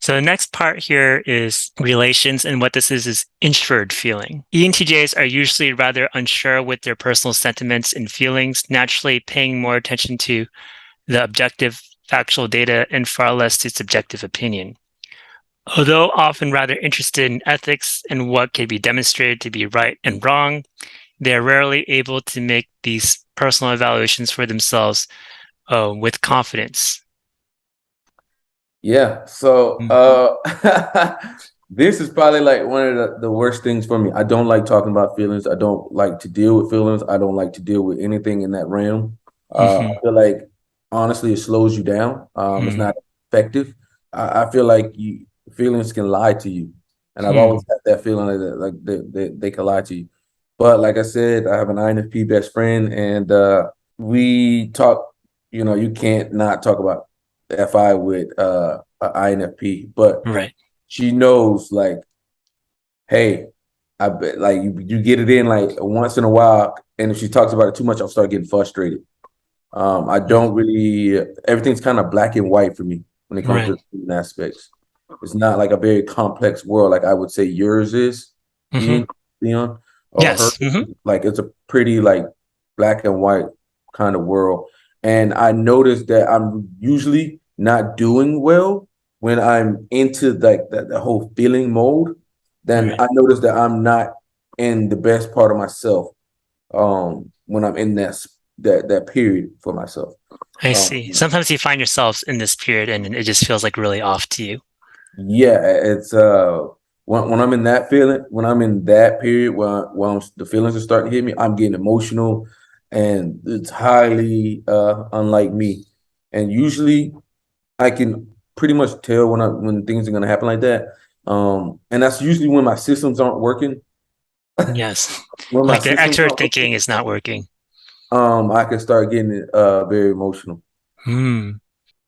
So the next part here is relations, and what this is insured feeling. ENTJs are usually rather unsure with their personal sentiments and feelings, naturally paying more attention to the objective factual data and far less to subjective opinion. Although often rather interested in ethics and what can be demonstrated to be right and wrong, they are rarely able to make these personal evaluations for themselves with confidence. Yeah. So Mm. this is probably like one of the worst things for me. I don't like talking about feelings. I don't like to deal with feelings. I don't like to deal with anything in that realm. Mm-hmm. I feel like honestly it slows you down. It's Mm. not effective. I feel like feelings can lie to you. And I've always Mm. had that feeling like they can lie to you. But like I said, I have an INFP best friend and we talk, you can't not talk about FI with an INFP, but Right. she knows like, hey, I bet like you get it in like once in a while, and if she talks about it too much, I'll start getting frustrated. I Mm. don't really everything's kind of black and white for me when it comes Right. to human aspects. It's not like a very complex world like I would say yours is, Mm-hmm. Ian, Leon, or her. Yes. Mm-hmm. Like it's a pretty like black and white kind of world. And I noticed that I'm usually not doing well when I'm into like the whole feeling mode. Then Right. I notice that I'm not in the best part of myself when I'm in that period for myself. I Um, see. Sometimes you find yourselves in this period and it just feels like really off to you. yeah, it's when I'm in that feeling, when I'm in that period when the feelings are starting to hit me, I'm getting emotional, and it's highly unlike me. And usually, I can pretty much tell when things are gonna happen like that. And that's usually when my systems aren't working. Yes. When my Like the systems extrovert aren't thinking working, is not working. I can start getting very emotional. Hmm.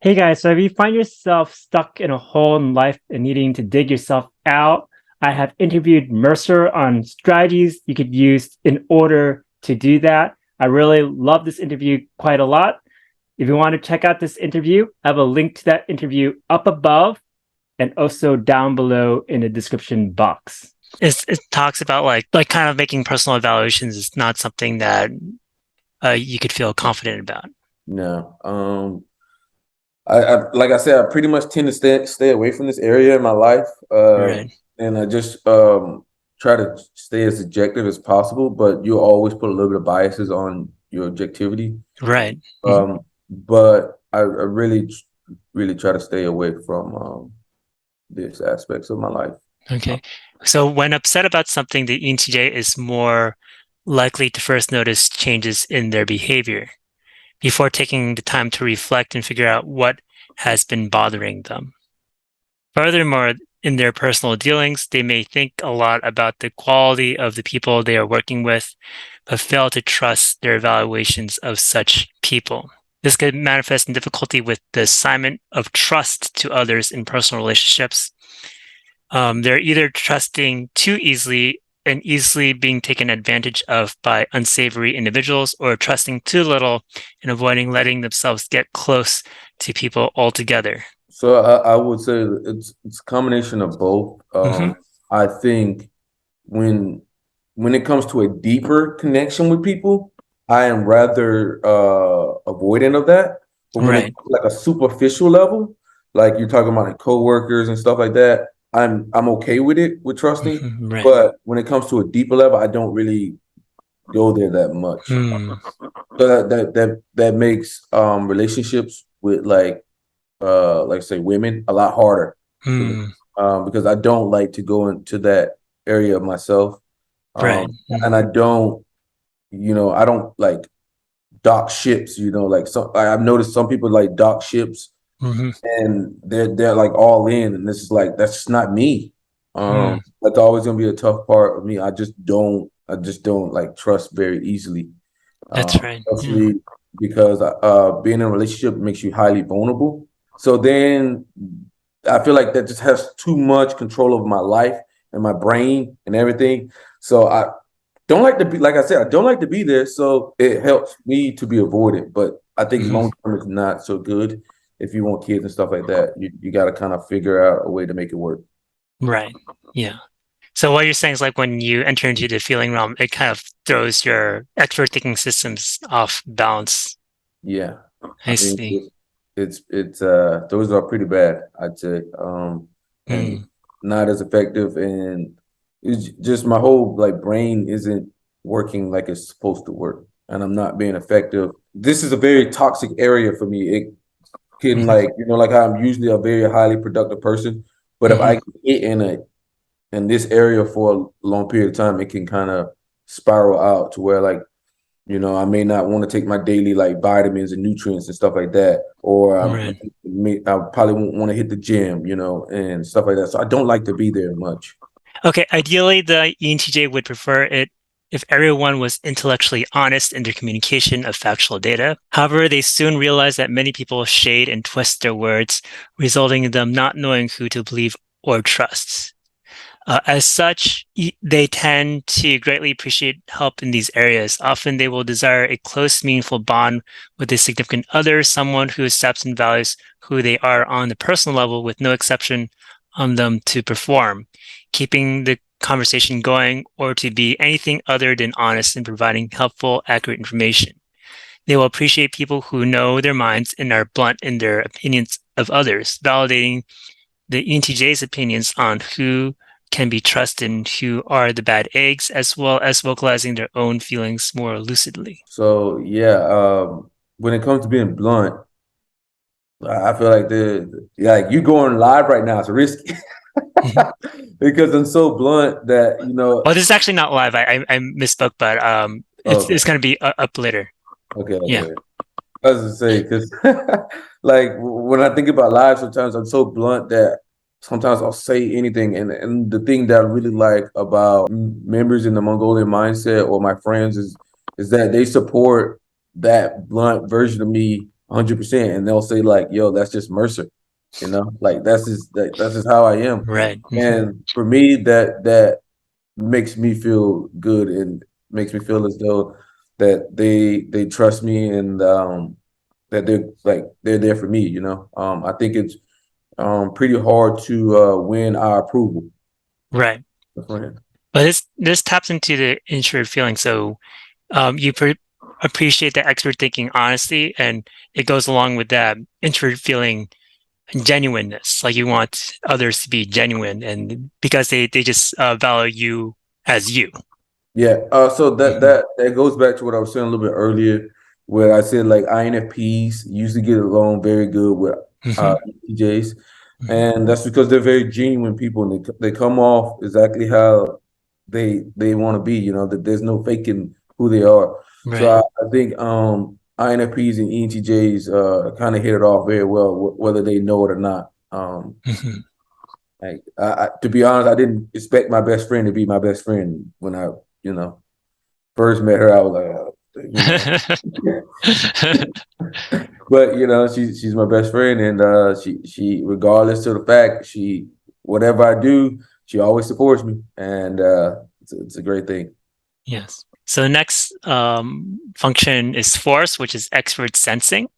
Hey guys, so if you find yourself stuck in a hole in life and needing to dig yourself out, I have interviewed Murcer on strategies you could use in order to do that. I really love this interview quite a lot. If you want to check out this interview, I have a link to that interview up above and also down below in the description box. It talks about like kind of making personal evaluations is not something that you could feel confident about. No. I like I said, I pretty much tend to stay away from this area in my life, Right. and I just try to stay as objective as possible. But you always put a little bit of biases on your objectivity. Right. Mhm. But I really, really try to stay away from these aspects of my life. Okay. So when upset about something, the ENTJ is more likely to first notice changes in their behavior before taking the time to reflect and figure out what has been bothering them. Furthermore, in their personal dealings, they may think a lot about the quality of the people they are working with, but fail to trust their evaluations of such people. This could manifest in difficulty with the assignment of trust to others in personal relationships. They're either trusting too easily and easily being taken advantage of by unsavory individuals, or trusting too little and avoiding letting themselves get close to people altogether. So I would say it's a combination of both. Mm-hmm. I think when when it comes to a deeper connection with people, I am rather avoidant of that. But when it Right. comes to like a superficial level, like you're talking about like coworkers and stuff like that, I'm okay with it with trusting. Mm-hmm. Right. But when it comes to a deeper level, I don't really go there that much. Hmm. So that makes relationships with like say women a lot harder for me. Hmm. Because I don't like to go into that area of myself. Right. And I don't, I don't like dock ships, like I've noticed some people like dock ships Mm-hmm. and they're like all in, and this is like that's just not me. Hmm. That's always gonna be a tough part of me. I just don't like trust very easily. That's right. Yeah. Especially because being in a relationship makes you highly vulnerable. So then I feel like that just has too much control over my life and my brain and everything. So I don't like to be, like I said, I don't like to be there. So it helps me to be avoided. But I think Mm-hmm. long term is not so good if you want kids and stuff like that, you got to kind of figure out a way to make it work. Right. Yeah. So what you're saying is like when you enter into the feeling realm, it kind of throws your expert thinking systems off balance. Yeah, I I mean, see. it's those are pretty bad, I'd say, and Mm, not as effective, and it's just my whole like brain isn't working like it's supposed to work, and I'm not being effective. This is a very toxic area for me. It can mhm, like like I'm usually a very highly productive person, but if I mhm. get hit in this area for a long period of time, it can kind of spiral out to where like I may not want to take my daily like vitamins and nutrients and stuff like that, or Right. I probably won't want to hit the gym, and stuff like that. So I don't like to be there much. Okay. Ideally, the ENTJ would prefer it if everyone was intellectually honest in their communication of factual data. However, they soon realize that many people shade and twist their words, resulting in them not knowing who to believe or trust. As such, they tend to greatly appreciate help in these areas. Often they will desire a close, meaningful bond with a significant other, someone who accepts and values who they are on the personal level with no exception on them to perform, keeping the conversation going, or to be anything other than honest in providing helpful, accurate information. They will appreciate people who know their minds and are blunt in their opinions of others, validating the ENTJ's opinions on who can be trusted and who are the bad eggs, as well as vocalizing their own feelings more lucidly. So yeah, when it comes to being blunt, I feel like like you going live right now is risky Mhm. because I'm so blunt that Well, this is actually not live. I misspoke, but Okay, it's going to be up later. okay, Yeah. okay. I was to say because like when I think about life, sometimes I'm so blunt that sometimes I'll say anything. And the thing that I really like about members in the Mongolian mindset or my friends is that they support that blunt version of me 100%, and they'll say like, "Yo, that's just Mercer," like that's just how I am. Right. And for me, that makes me feel good and makes me feel as though that they trust me and that they're there for me. I think it's pretty hard to win our approval. Right. A friend. But this taps into the insured feeling. So you appreciate the expert thinking honesty, and it goes along with that insured feeling genuineness. Like you want others to be genuine, and because they just value you as you. Yeah. So that Hmm. that that goes back to what I was saying a little bit earlier, where I said like INFPs usually get along very good with Hmm. ETJs, Hmm. and that's because they're very genuine people, and they come off exactly how they want to be. That there's no faking who they are. So Right. I think INFPs and ENTJs kind of hit it off very well, whether they know it or not. Hmm. Like to be honest, I didn't expect my best friend to be my best friend when I you know first met her. I was like, but she's my best friend, and she regardless of the fact, she whatever I do, she always supports me, and it's a great thing. Yes. So the next function is force, which is expert sensing.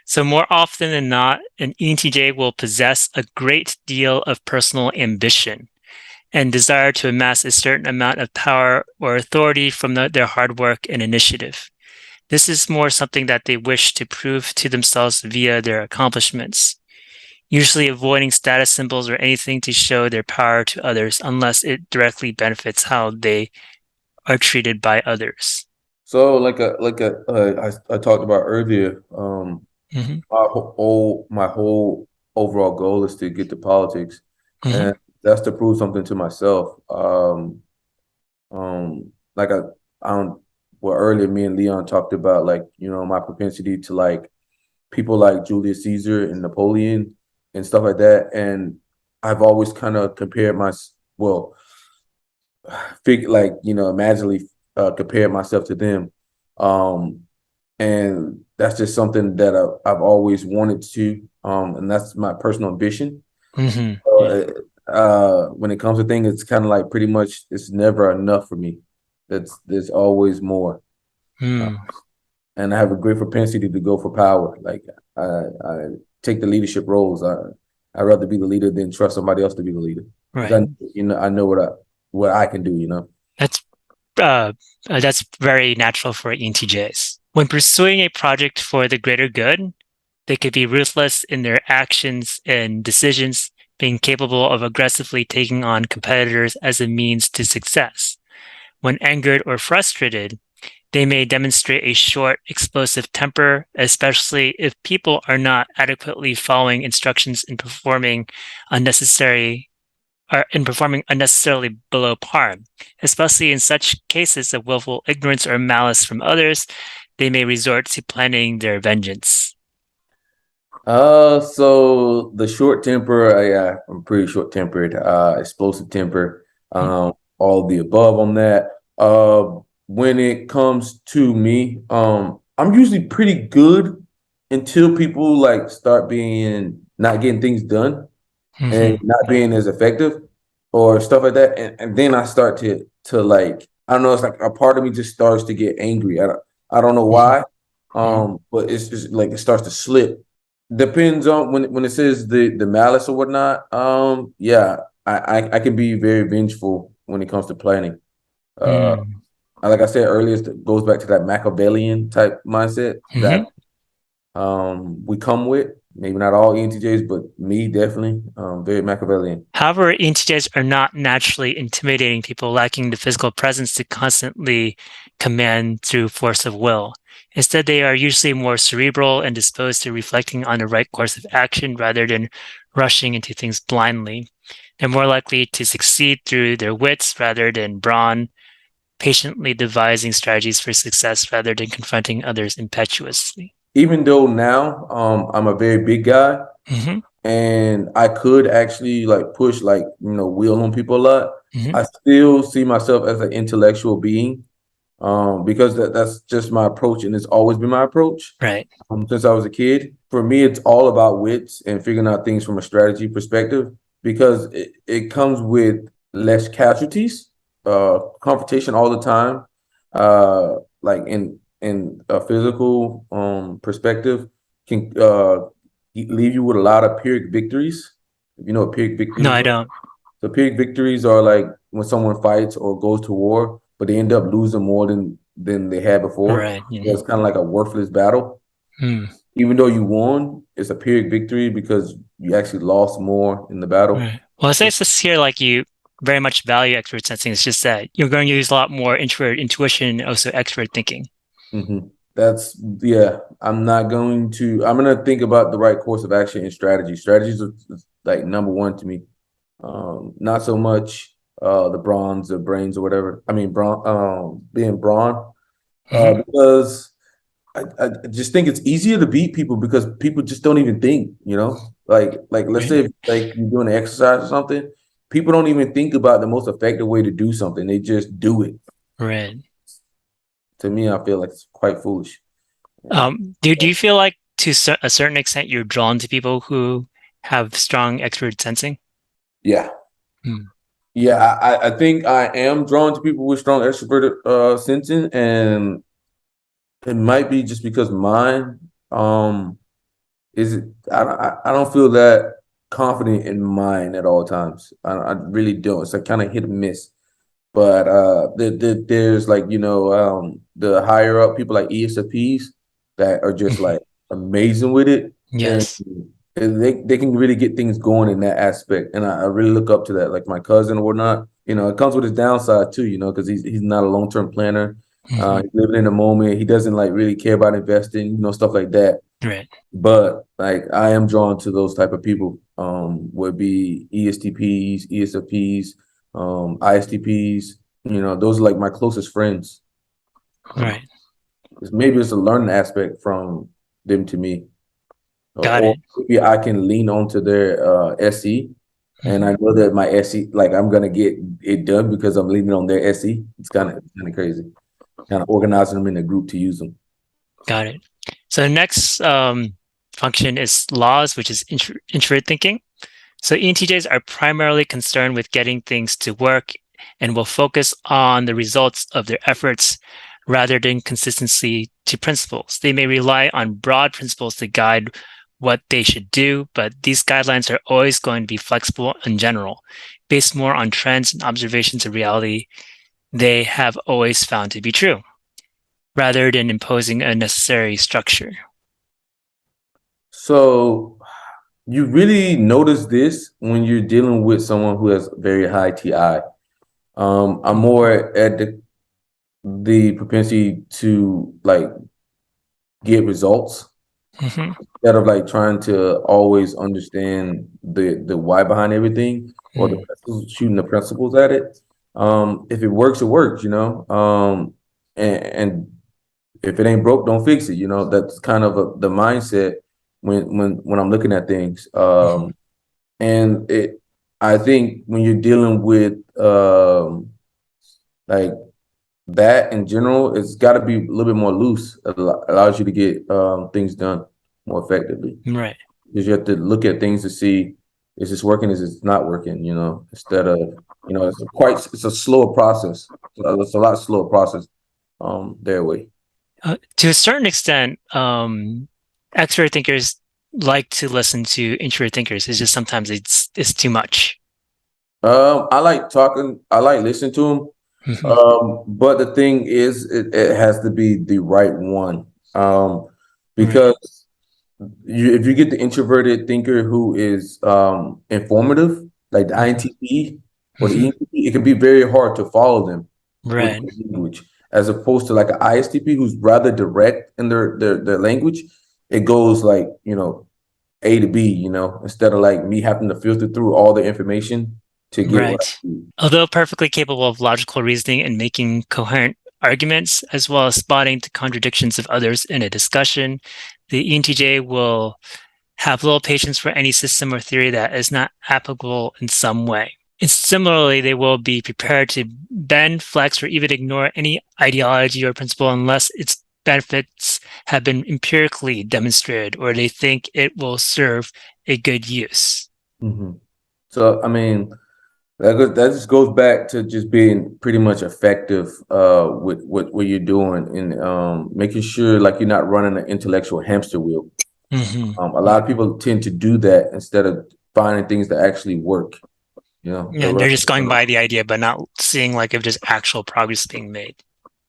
So more often than not, an ENTJ will possess a great deal of personal ambition and desire to amass a certain amount of power or authority from their hard work and initiative. This is more something that they wish to prove to themselves via their accomplishments, usually avoiding status symbols or anything to show their power to others unless it directly benefits how they are treated by others. So I talked about earlier, Hmm. my whole overall goal is to get to politics, Hmm. and that's to prove something to myself. Like I don't. Well, earlier me and Leon talked about like my propensity to like people like Julius Caesar and Napoleon and stuff like that, and I've always kind of compared well, imaginally compared myself to them. Um, and that's just something that I've always wanted to, and that's my personal ambition. Hmm. Yeah. When it comes to things, it's kind of like pretty much it's never enough for me. There's always more, uh, Mm. and I have a great propensity to go for power. Like I take the leadership roles. I'd rather be the leader than trust somebody else to be the leader because Right. I know what I can do. You know. That's uh, that's very natural for ENTJs. When pursuing a project for the greater good, they could be ruthless in their actions and decisions, being capable of aggressively taking on competitors as a means to success. When angered or frustrated, they may demonstrate a short, explosive temper, especially if people are not adequately following instructions in performing unnecessarily below par. Especially in such cases of willful ignorance or malice from others, they may resort to planning their vengeance. So the short temper, yeah, I'm pretty short tempered, explosive temper, all of the above on that. When it comes to me, I'm usually pretty good until people like start being not getting things done and Mm-hmm. not being as effective or stuff like that. And then I start to like, I don't know, it's like a part of me just starts to get angry. I don't know Mm-hmm. why. Mm-hmm. But it's just like it starts to slip. Depends on when it says the malice or whatnot. Yeah, I can be very vengeful when it comes to planning. Uh, Mm-hmm. like I said earlier, it goes back to that Machiavellian type mindset Mm-hmm. that we come with. Maybe not all ENTJs, but me definitely. Very Machiavellian. However, ENTJs are not naturally intimidating people lacking the physical presence to constantly command through force of will. Instead, they are usually more cerebral and disposed to reflecting on the right course of action rather than rushing into things blindly. They're more likely to succeed through their wits rather than brawn, patiently devising strategies for success rather than confronting others impetuously. Even though now I'm a very big guy Mm-hmm. and I could actually like push like wheel on people a lot, Mm-hmm. I still see myself as an intellectual being because that's just my approach and it's always been my approach Right. since I was a kid. For me, it's all about wits and figuring out things from a strategy perspective because it comes with less casualties, confrontation all the time, like in a physical perspective can leave you with a lot of Pyrrhic victories. If you know what Pyrrhic No, victories I are. don't. So Pyrrhic victories are like when someone fights or goes to war, but they end up losing more than they had before. Right. So it's kind of like a worthless battle. Mm-hmm. Even though you won, it's a Pyrrhic victory because you actually lost more in the battle. Right. Well, it's nice to hear like you very much value expert sensing. It's just that you're going to use a lot more introvert intuition and also expert thinking. That's yeah. I'm gonna think about the right course of action and strategy. Strategies are like number one to me. Not so much the bronze or brains or whatever. I mean, being brawn Mm-hmm. because I just think it's easier to beat people because people just don't even think. Like let's Right. say if, like you're doing an exercise or something, people don't even think about the most effective way to do something. They just do it. Right. To me, I feel like it's quite foolish. And Do you feel like to a certain extent you're drawn to people who have strong expert sensing? yeah, Hmm. yeah, I think I am drawn to people with strong extrovert sensing, and it might be just because mine is it. I don't feel that confident in mine at all times. I really don't. It's like kind of hit and miss. But there's like the higher up people like ESFPs that are just like amazing with it, and Yes. they can really get things going in that aspect. And I really look up to that. Like my cousin or whatnot. It comes with his downside too. Because he's not a long term planner. Hmm. He's living in the moment. He doesn't like really care about investing. Stuff like that. Right. But like I am drawn to those type of people. Would be ESTPs, ESFPs, ISTPs. Those are like my closest friends. Um, Right. maybe it's a learning aspect from them to me, Got or it. maybe I can lean onto their SE, and Hmm. I know that my SE, like I'm gonna get it done because I'm leaning on their SE. It's kind of crazy. Kind of organizing them in a group to use them. Got it. So the next function is laws, which is introvert thinking. So ENTJs are primarily concerned with getting things to work and will focus on the results of their efforts rather than consistency to principles. They may rely on broad principles to guide what they should do, but these guidelines are always going to be flexible in general, based more on trends and observations of reality they have always found to be true, rather than imposing a necessary structure. So you really notice this when you're dealing with someone who has very high TI. I'm more at the propensity to like get results Mm-hmm. instead of like trying to always understand the why behind everything or the Mm-hmm. shooting the principles at it. If it works, it works, you know. And if it ain't broke, don't fix it. You know, that's kind of the mindset when I'm looking at things. And it, I think when you're dealing with like that in general, it's got to be a little bit more loose. It allows you to get things done more effectively Right. because you have to look at things to see is this working, is this not working, you know, instead of, you know, it's a slower process. It's a lot slower process their way. To a certain extent, extrovert thinkers like to listen to introvert thinkers. It's just sometimes it's too much. I like talking, I like listening to them. Hmm. But the thing is, it has to be the right one. Right. Because if you get the introverted thinker who is informative, like the Hmm. INTP or the Hmm. ENTP, it can be very hard to follow them with Right. their language, as opposed to like an ISTP who's rather direct in their language. It goes like, you know, A to B, you know, instead of like me having to filter through all the information to get what I Right. need. Although perfectly capable of logical reasoning and making coherent arguments, as well as spotting the contradictions of others in a discussion, the ENTJ will have little patience for any system or theory that is not applicable in some way. And similarly, they will be prepared to bend, flex, or even ignore any ideology or principle unless its benefits have been empirically demonstrated or they think it will serve a good use. Hmm. So, I mean, that just goes back to just being pretty much effective with what you're doing and making sure like you're not running an intellectual hamster wheel. Mm-hmm. A lot of people tend to do that instead of finding things that actually work. You know, Yeah, they're just going by the idea, but not seeing like if there's actual progress being made.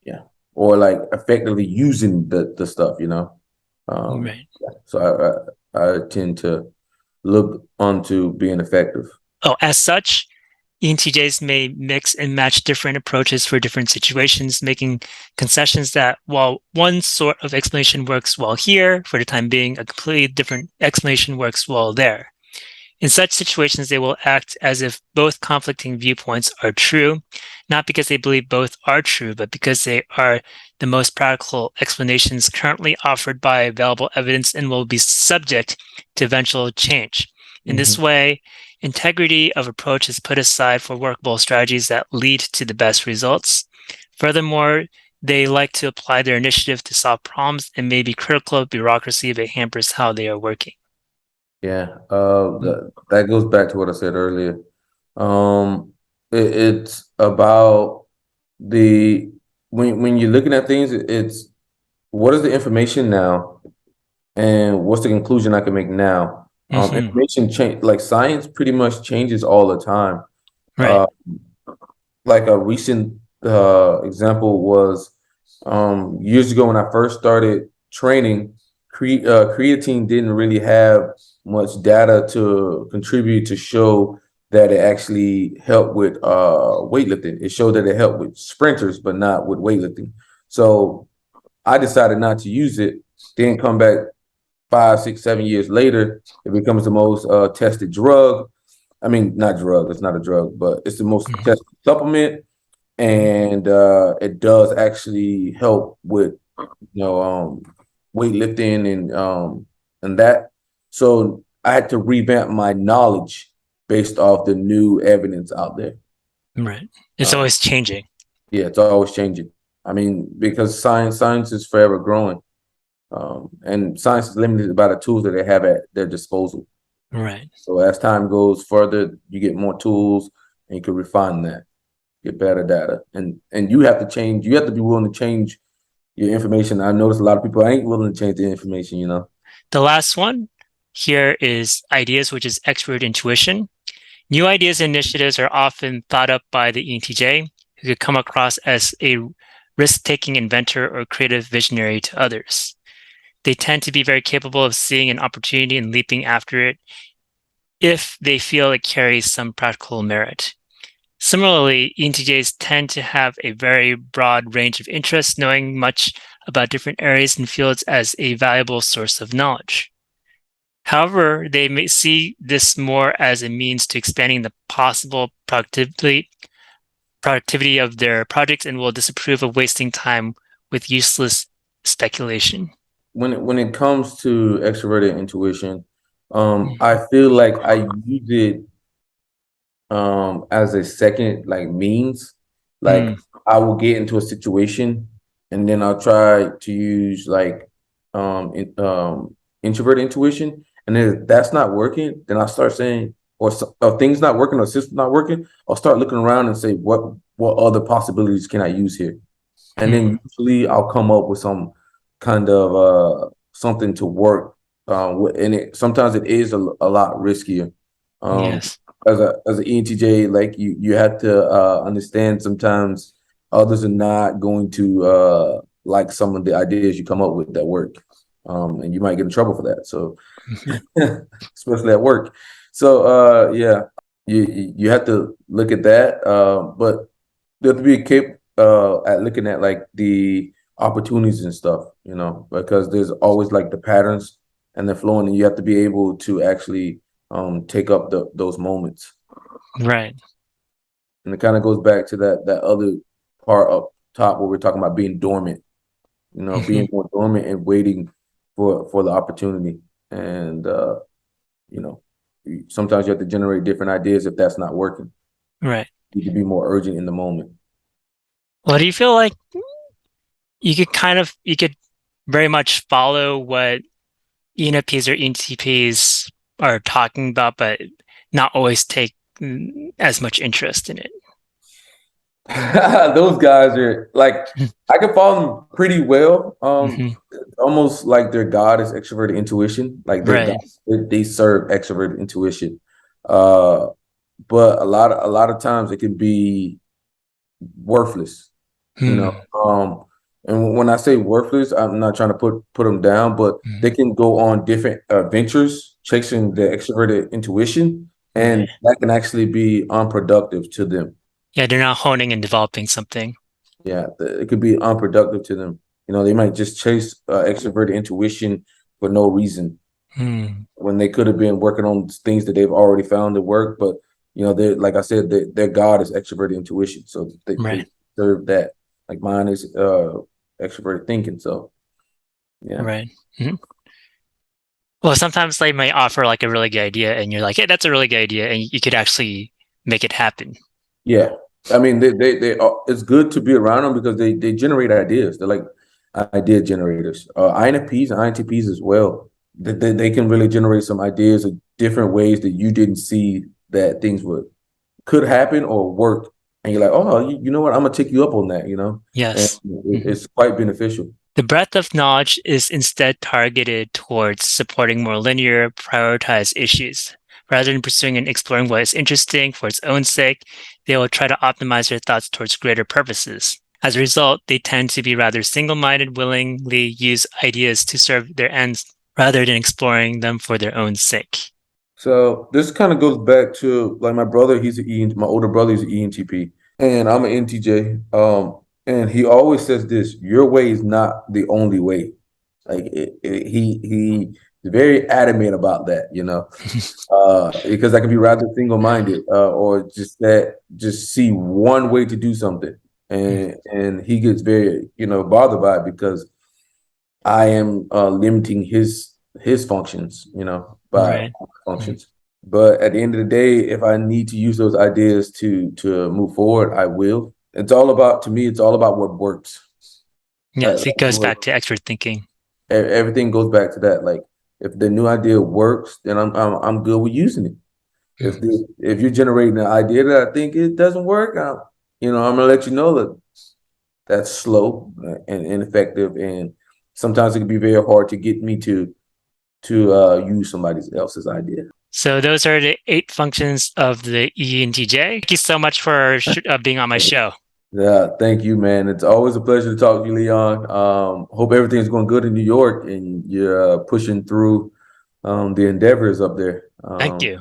yeah, or like effectively using the stuff. You know, Right. yeah. So I tend to look onto being effective. Oh, as such, ENTJs may mix and match different approaches for different situations, making concessions that while one sort of explanation works well here, for the time being, a completely different explanation works well there. In such situations, they will act as if both conflicting viewpoints are true, not because they believe both are true, but because they are the most practical explanations currently offered by available evidence and will be subject to eventual change. In this Hmm. way, integrity of approach is put aside for workable strategies that lead to the best results. Furthermore, they like to apply their initiative to solve problems and may be critical of bureaucracy if it hampers how they are working. Yeah, that goes back to what I said earlier. Um, it's about the when you're looking at things, it's what is the information now, and what's the conclusion I can make now. Mm-hmm. Information change, like science, pretty much changes all the time. Right. Uh, like a recent example was years ago when I first started training, creatine didn't really have much data to contribute to show that it actually helped with weightlifting. It showed that it helped with sprinters, but not with weightlifting. So I decided not to use it. Then come back 5, 6, 7 years later, it becomes the most tested drug. I mean, not drug. It's not a drug, but it's the most Mm-hmm. tested supplement, and it does actually help with weightlifting and that. So I had to revamp my knowledge based off the new evidence out there. Right. It's Um, always changing. yeah, it's always changing. I mean, because science is forever growing, and science is limited by the tools that they have at their disposal. Right. So as time goes further, you get more tools, and you can refine that, get better data, and you have to change. You have to be willing to change your information. I notice a lot of people ain't willing to change the information. You know. The last one, here is ideas, which is extrovert intuition. New ideas and initiatives are often thought up by the ENTJ, who could come across as a risk-taking inventor or creative visionary to others. They tend to be very capable of seeing an opportunity and leaping after it if they feel it carries some practical merit. Similarly, ENTJs tend to have a very broad range of interests, knowing much about different areas and fields as a valuable source of knowledge. However, they may see this more as a means to expanding the possible productivity of their projects and will disapprove of wasting time with useless speculation. When it comes to extroverted intuition, I feel like I use it as a second like means. Like Mm, I will get into a situation and then I'll try to use like introvert intuition, and then if that's not working, then I start saying, or things not working or system not working, I'll start looking around and say what other possibilities can I use here. And then mm, usually I'll come up with some kind of something to work, and it sometimes it is a lot riskier. Um, yes. as an ENTJ, like you have to understand sometimes others are not going to like some of the ideas you come up with that work, and you might get in trouble for that. So Mhm. especially at work. So yeah, you have to look at that, but you have to be capable at looking at like the opportunities and stuff, because there's always like the patterns and the flowing, and you have to be able to actually take up those moments. Right. And it kind of goes back to that other part up top where we're talking about being dormant, being Mhm. more dormant and waiting for the opportunity. And you know, sometimes you have to generate different ideas if that's not working. Right. You can be more urgent in the moment. Well, do you feel like you could very much follow what ENFPs or ENTPs are talking about, but not always take as much interest in it? Those guys are like, I can follow them pretty well. Hmm. Almost like their god is extroverted intuition. Like their god, Right. they serve extroverted intuition. Uh, but a lot of times it can be worthless, you know. Hmm. And when I say worthless, I'm not trying to put them down, but they Hmm. can go on different ventures chasing the extroverted intuition, Right. and that can actually be unproductive to them. Yeah, they're not honing and developing something. Yeah, it could be unproductive to them. They might just chase extroverted intuition for no reason Hmm. when they could have been working on things that they've already found to work. But they're like I said, their god is extroverted intuition, so they Right. serve that. Like mine is extroverted thinking. So yeah, Right. Hmm. Well, sometimes they might offer like a really good idea, and you're like, "Hey, that's a really good idea," and you could actually make it happen. yeah. I mean, they it's good to be around them because they generate ideas. They're like idea generators. INFPs and INTPs as well. They can really generate some ideas of different ways that you didn't see that things would could happen or work, and you're like, oh, you know what? I'm gonna take you up on that. And Yes. Hmm. it's quite beneficial. The breadth of knowledge is instead targeted towards supporting more linear, prioritized issues. Rather than pursuing and exploring what is interesting for its own sake, they will try to optimize their thoughts towards greater purposes. As a result, they tend to be rather single minded, willingly use ideas to serve their ends rather than exploring them for their own sake. So this kind of goes back to like my brother. My older brother. He's an ENTP, and I'm an NTJ. And he always says this: "Your way is not the only way." Like he's very adamant about that. Because I can be rather single-minded, or just see one way to do something, and he gets very bothered by it because I am limiting his functions, by Right. functions. But at the end of the day, if I need to use those ideas to move forward, I will. To me, it's all about what works. Yes, it goes What back to expert thinking. everything goes back to that. Like if the new idea works, then I'm good with using it. If you're generating an idea that I think it doesn't work, I'm gonna let you know that that's slow and ineffective, and sometimes it can be very hard to get me to to use somebody else's idea. So those are the 8 functions of the ENTJ. Thank you so much for being on my show. Yeah, thank you, man. It's always a pleasure to talk to you, Leon. Hope everything's going good in New York and you're pushing through the endeavors up there. Thank you.